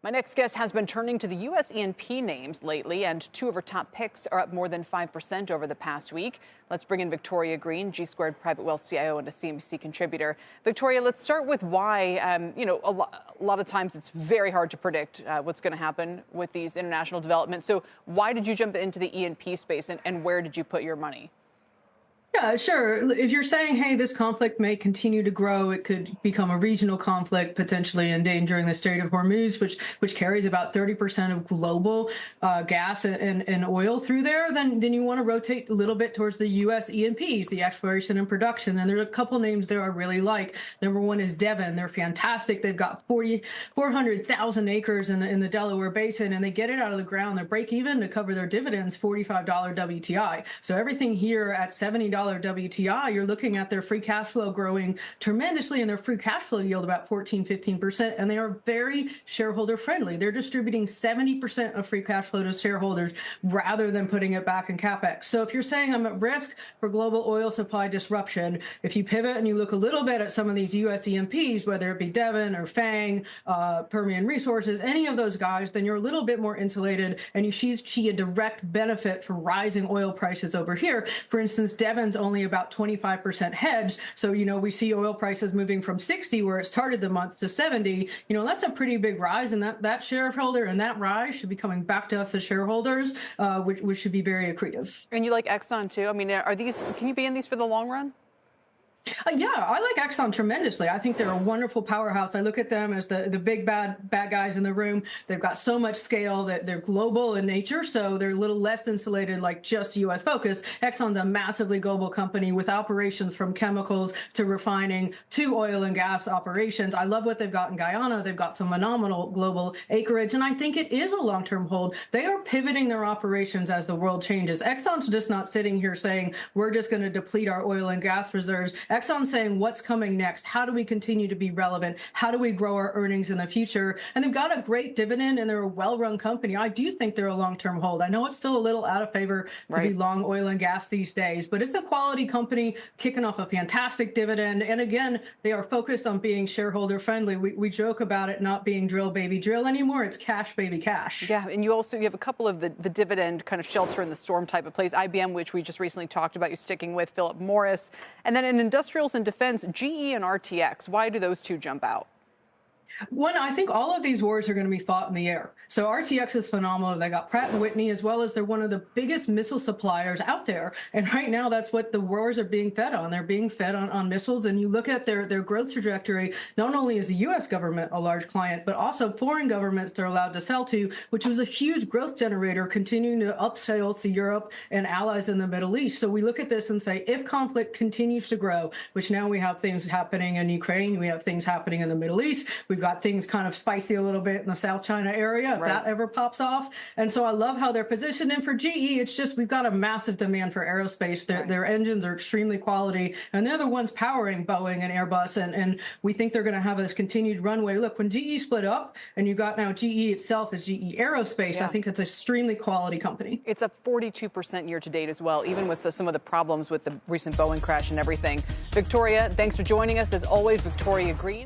My next guest has been turning to the U.S. E&P names lately, and two of her top picks are up more than 5% over the past week. Let's bring in Victoria Greene, G-Squared Private Wealth CIO and a CNBC contributor. Victoria, let's start with why, a lot of times it's very hard to predict what's going to happen with these international developments. So why did you jump into the E&P space, and where did you put your money? Yeah, sure. If you're saying, hey, this conflict may continue to grow, it could become a regional conflict, potentially endangering the Strait of Hormuz, which carries about 30% of global gas and oil through there, then you want to rotate a little bit towards the U.S. E&Ps, the exploration and production. And there's a couple names there I really like. Number one is Devon. They're fantastic. They've got 400,000 acres in the Delaware Basin, and they get it out of the ground. Their break even to cover their dividends, $45 WTI. So everything here at $70 WTI, you're looking at their free cash flow growing tremendously, and their free cash flow yield about 15%, and they are very shareholder friendly. They're distributing 70% of free cash flow to shareholders rather than putting it back in capex. So if you're saying I'm at risk for global oil supply disruption, if you pivot and you look a little bit at some of these U.S. E&Ps, whether it be Devon or Fang, Permian Resources, any of those guys, then you're a little bit more insulated, and you see a direct benefit from rising oil prices over here. For instance, Devon's only about 25% hedged. So, we see oil prices moving from 60, where it started the month, to 70. That's a pretty big rise, and that shareholder and that rise should be coming back to us as shareholders, which should be very accretive. And you like Exxon too? I mean, can you be in these for the long run? Yeah, I like Exxon tremendously. I think they're a wonderful powerhouse. I look at them as the big bad guys in the room. They've got so much scale that they're global in nature, so they're a little less insulated, like just U.S. focused. Exxon's a massively global company with operations from chemicals to refining to oil and gas operations. I love what they've got in Guyana. They've got some phenomenal global acreage, and I think it is a long-term hold. They are pivoting their operations as the world changes. Exxon's just not sitting here saying, we're just going to deplete our oil and gas reserves. Exxon's saying, what's coming next? How do we continue to be relevant? How do we grow our earnings in the future? And they've got a great dividend, and they're a well-run company. I do think they're a long-term hold. I know it's still a little out of favor to be long oil and gas these days, but it's a quality company kicking off a fantastic dividend. And again, they are focused on being shareholder friendly. We joke about it not being drill baby drill anymore. It's cash baby cash. Yeah, and you have a couple of the dividend kind of shelter in the storm type of plays. IBM, which we just recently talked about, you're sticking with. Philip Morris. And then in industrials and defense, GE and RTX. Why do those two jump out? One, I think all of these wars are going to be fought in the air. So RTX is phenomenal. They got Pratt & Whitney, as well as they're one of the biggest missile suppliers out there. And right now, that's what the wars are being fed on. They're being fed on missiles. And you look at their growth trajectory, not only is the U.S. government a large client, but also foreign governments they're allowed to sell to, which was a huge growth generator, continuing to up sales to Europe and allies in the Middle East. So we look at this and say, if conflict continues to grow, which now we have things happening in Ukraine, we have things happening in the Middle East, we've got things kind of spicy a little bit in the South China area, if that ever pops off. And so I love how they're positioned. And for GE, it's just we've got a massive demand for aerospace. Their engines are extremely quality, and they're the ones powering Boeing and Airbus. And we think they're going to have this continued runway. Look, when GE split up and you got now GE itself as GE Aerospace, I think it's an extremely quality company. It's up 42% year to date as well, even with some of the problems with the recent Boeing crash and everything. Victoria, thanks for joining us. As always, Victoria Greene.